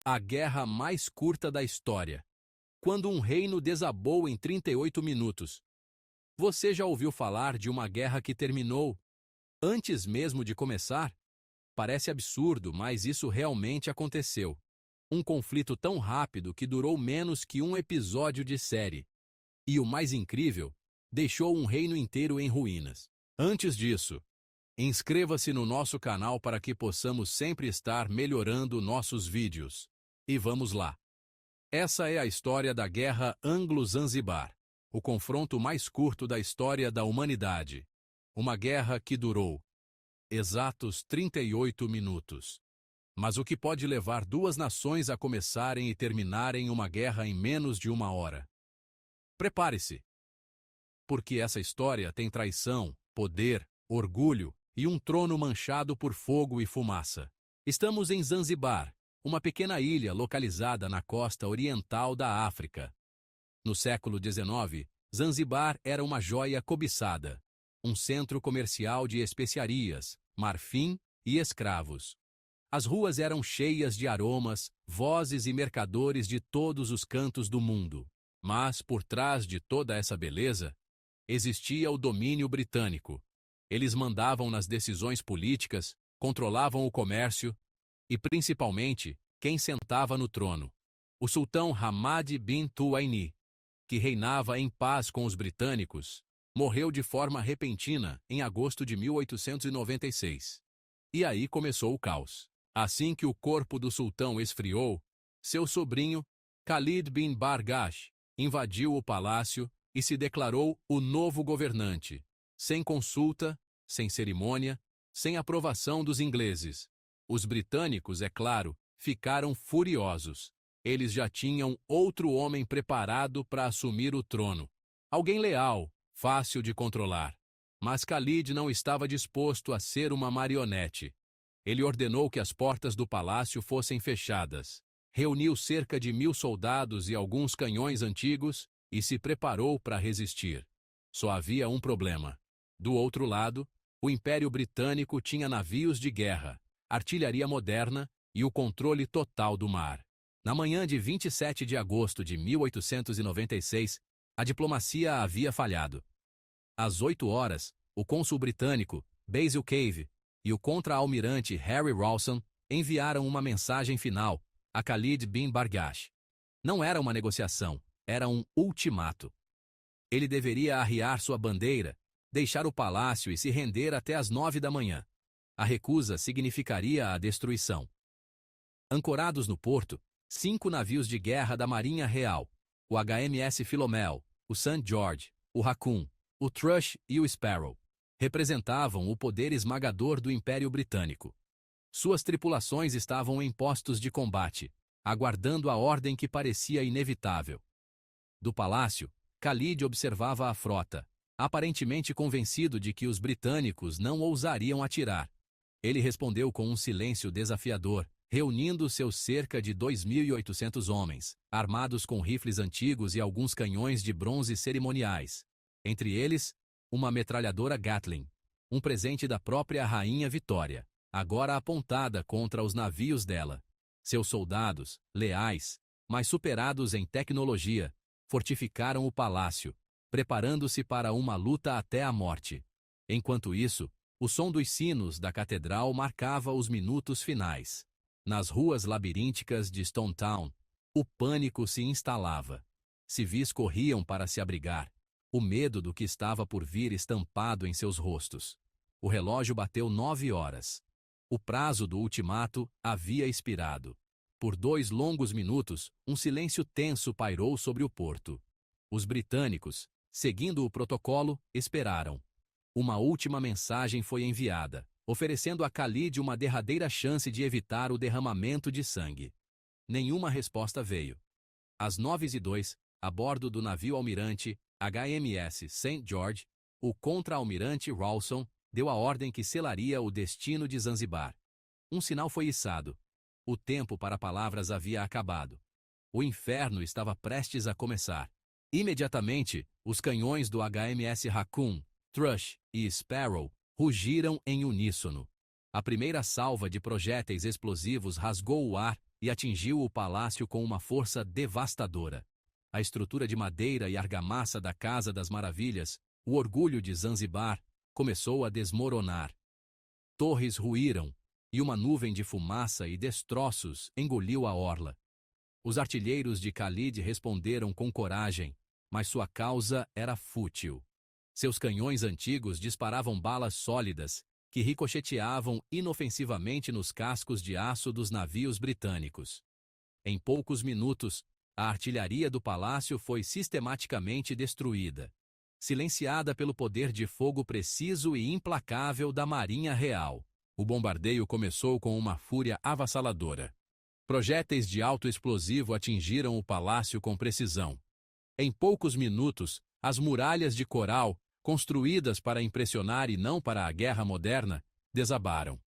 A guerra mais curta da história. Quando um reino desabou em 38 minutos. Você já ouviu falar de uma guerra que terminou antes mesmo de começar? Parece absurdo, mas isso realmente aconteceu. Um conflito tão rápido que durou menos que um episódio de série. E o mais incrível, deixou um reino inteiro em ruínas. Antes disso, inscreva-se no nosso canal para que possamos sempre estar melhorando nossos vídeos. E vamos lá. Essa é a história da Guerra Anglo-Zanzibar, o confronto mais curto da história da humanidade. Uma guerra que durou exatos 38 minutos. Mas o que pode levar duas nações a começarem e terminarem uma guerra em menos de uma hora? Prepare-se! Porque essa história tem traição, poder, orgulho e um trono manchado por fogo e fumaça. Estamos em Zanzibar, uma pequena ilha localizada na costa oriental da África. No século XIX, Zanzibar era uma joia cobiçada, um centro comercial de especiarias, marfim e escravos. As ruas eram cheias de aromas, vozes e mercadores de todos os cantos do mundo. Mas, por trás de toda essa beleza, existia o domínio britânico. Eles mandavam nas decisões políticas, controlavam o comércio e, principalmente, quem sentava no trono. O sultão Hamad bin Tuwaini, que reinava em paz com os britânicos, morreu de forma repentina em agosto de 1896. E aí começou o caos. Assim que o corpo do sultão esfriou, seu sobrinho, Khalid bin Bargash, invadiu o palácio e se declarou o novo governante, sem consulta, sem cerimônia, sem aprovação dos ingleses. Os britânicos, é claro, ficaram furiosos. Eles já tinham outro homem preparado para assumir o trono. Alguém leal, fácil de controlar. Mas Khalid não estava disposto a ser uma marionete. Ele ordenou que as portas do palácio fossem fechadas. Reuniu cerca de 1000 soldados e alguns canhões antigos e se preparou para resistir. Só havia um problema. Do outro lado, o Império Britânico tinha navios de guerra, artilharia moderna e o controle total do mar. Na manhã de 27 de agosto de 1896, a diplomacia havia falhado. Às 8 horas, o cônsul britânico, Basil Cave, e o contra-almirante Harry Rawson enviaram uma mensagem final a Khalid bin Bargash. Não era uma negociação, era um ultimato. Ele deveria arriar sua bandeira, deixar o palácio e se render até às 9 da manhã. A recusa significaria a destruição. Ancorados no porto, 5 navios de guerra da Marinha Real, o HMS Philomel, o St. George, o Raccoon, o Thrush e o Sparrow, representavam o poder esmagador do Império Britânico. Suas tripulações estavam em postos de combate, aguardando a ordem que parecia inevitável. Do palácio, Khalid observava a frota, aparentemente convencido de que os britânicos não ousariam atirar. Ele respondeu com um silêncio desafiador, reunindo seus cerca de 2.800 homens, armados com rifles antigos e alguns canhões de bronze cerimoniais. Entre eles, uma metralhadora Gatling, um presente da própria Rainha Vitória, agora apontada contra os navios dela. Seus soldados, leais, mas superados em tecnologia, fortificaram o palácio, preparando-se para uma luta até a morte. Enquanto isso, o som dos sinos da catedral marcava os minutos finais. Nas ruas labirínticas de Stone Town, o pânico se instalava. Civis corriam para se abrigar, o medo do que estava por vir estampado em seus rostos. O relógio bateu 9 horas. O prazo do ultimato havia expirado. Por 2 longos minutos, um silêncio tenso pairou sobre o porto. Os britânicos, seguindo o protocolo, esperaram. Uma última mensagem foi enviada, oferecendo a Khalid uma derradeira chance de evitar o derramamento de sangue. Nenhuma resposta veio. Às 9h02, a bordo do navio almirante HMS St. George, o contra-almirante Rawson deu a ordem que selaria o destino de Zanzibar. Um sinal foi içado. O tempo para palavras havia acabado. O inferno estava prestes a começar. Imediatamente, os canhões do HMS Raccoon, Thrush e Sparrow rugiram em uníssono. A primeira salva de projéteis explosivos rasgou o ar e atingiu o palácio com uma força devastadora. A estrutura de madeira e argamassa da Casa das Maravilhas, o orgulho de Zanzibar, começou a desmoronar. Torres ruíram, e uma nuvem de fumaça e destroços engoliu a orla. Os artilheiros de Khalid responderam com coragem, mas sua causa era fútil. Seus canhões antigos disparavam balas sólidas, que ricocheteavam inofensivamente nos cascos de aço dos navios britânicos. Em poucos minutos, a artilharia do palácio foi sistematicamente destruída, silenciada pelo poder de fogo preciso e implacável da Marinha Real. O bombardeio começou com uma fúria avassaladora. Projéteis de alto explosivo atingiram o palácio com precisão. Em poucos minutos, as muralhas de coral, construídas para impressionar e não para a guerra moderna, desabaram.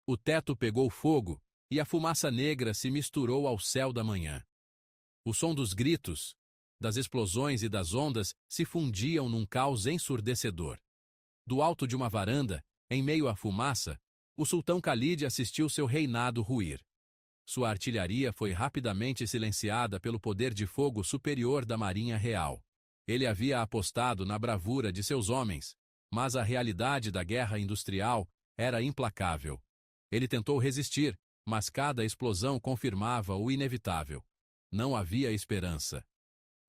O teto pegou fogo e a fumaça negra se misturou ao céu da manhã. O som dos gritos, das explosões e das ondas se fundiam num caos ensurdecedor. Do alto de uma varanda, em meio à fumaça, o sultão Khalid assistiu seu reinado ruir. Sua artilharia foi rapidamente silenciada pelo poder de fogo superior da Marinha Real. Ele havia apostado na bravura de seus homens, mas a realidade da guerra industrial era implacável. Ele tentou resistir, mas cada explosão confirmava o inevitável. Não havia esperança.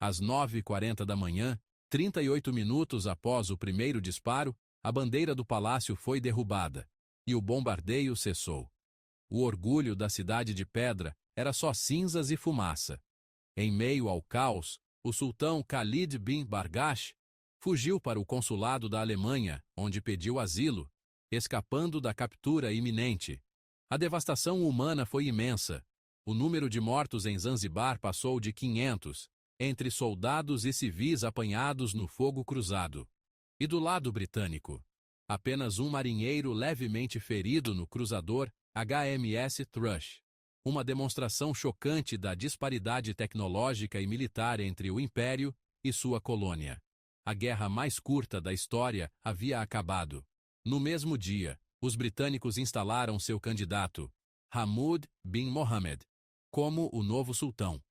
Às 9h40 da manhã, 38 minutos após o primeiro disparo, a bandeira do palácio foi derrubada, e o bombardeio cessou. O orgulho da cidade de pedra era só cinzas e fumaça. Em meio ao caos, o sultão Khalid bin Bargash fugiu para o consulado da Alemanha, onde pediu asilo, escapando da captura iminente. A devastação humana foi imensa. O número de mortos em Zanzibar passou de 500, entre soldados e civis apanhados no fogo cruzado. E do lado britânico, apenas um marinheiro levemente ferido no cruzador HMS Thrush. Uma demonstração chocante da disparidade tecnológica e militar entre o Império e sua colônia. A guerra mais curta da história havia acabado. No mesmo dia, os britânicos instalaram seu candidato, Hamoud bin Mohammed, como o novo sultão.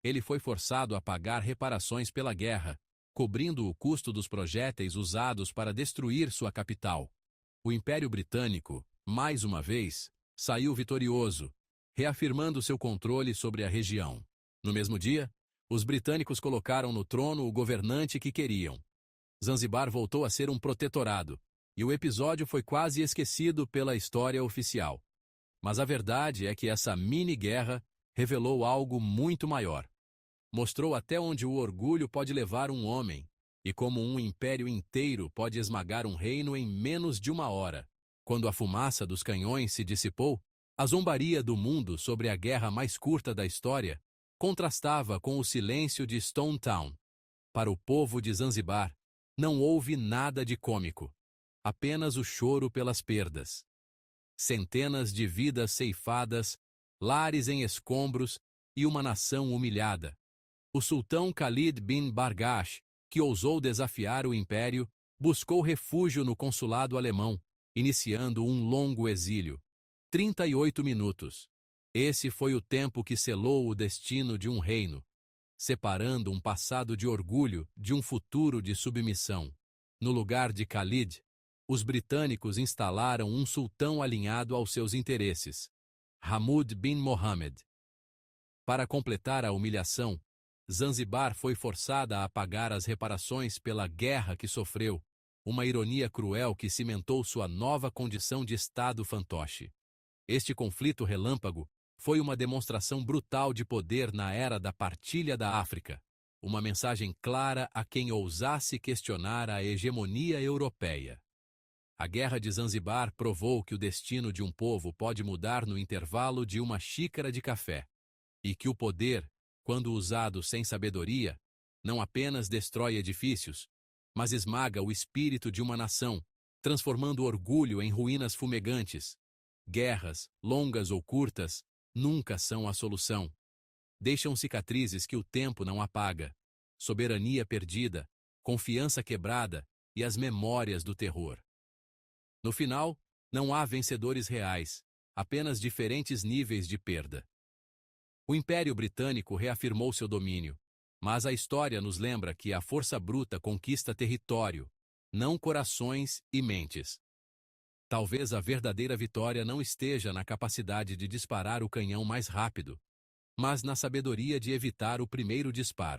Ele foi forçado a pagar reparações pela guerra, cobrindo o custo dos projéteis usados para destruir sua capital. O Império Britânico, mais uma vez, saiu vitorioso, reafirmando seu controle sobre a região. No mesmo dia, os britânicos colocaram no trono o governante que queriam. Zanzibar voltou a ser um protetorado, e o episódio foi quase esquecido pela história oficial. Mas a verdade é que essa mini-guerra revelou algo muito maior. Mostrou até onde o orgulho pode levar um homem, e como um império inteiro pode esmagar um reino em menos de uma hora. Quando a fumaça dos canhões se dissipou, a zombaria do mundo sobre a guerra mais curta da história contrastava com o silêncio de Stone Town. Para o povo de Zanzibar, não houve nada de cômico, apenas o choro pelas perdas. Centenas de vidas ceifadas, lares em escombros e uma nação humilhada. O sultão Khalid bin Bargash, que ousou desafiar o império, buscou refúgio no consulado alemão, iniciando um longo exílio. 38 minutos. Esse foi o tempo que selou o destino de um reino, separando um passado de orgulho de um futuro de submissão. No lugar de Khalid, os britânicos instalaram um sultão alinhado aos seus interesses, Hamoud bin Mohammed. Para completar a humilhação, Zanzibar foi forçada a pagar as reparações pela guerra que sofreu, uma ironia cruel que cimentou sua nova condição de Estado fantoche. Este conflito relâmpago foi uma demonstração brutal de poder na era da partilha da África, uma mensagem clara a quem ousasse questionar a hegemonia europeia. A Guerra de Zanzibar provou que o destino de um povo pode mudar no intervalo de uma xícara de café, e que o poder, quando usado sem sabedoria, não apenas destrói edifícios, mas esmaga o espírito de uma nação, transformando orgulho em ruínas fumegantes. Guerras, longas ou curtas, nunca são a solução. Deixam cicatrizes que o tempo não apaga, soberania perdida, confiança quebrada e as memórias do terror. No final, não há vencedores reais, apenas diferentes níveis de perda. O Império Britânico reafirmou seu domínio, mas a história nos lembra que a força bruta conquista território, não corações e mentes. Talvez a verdadeira vitória não esteja na capacidade de disparar o canhão mais rápido, mas na sabedoria de evitar o primeiro disparo.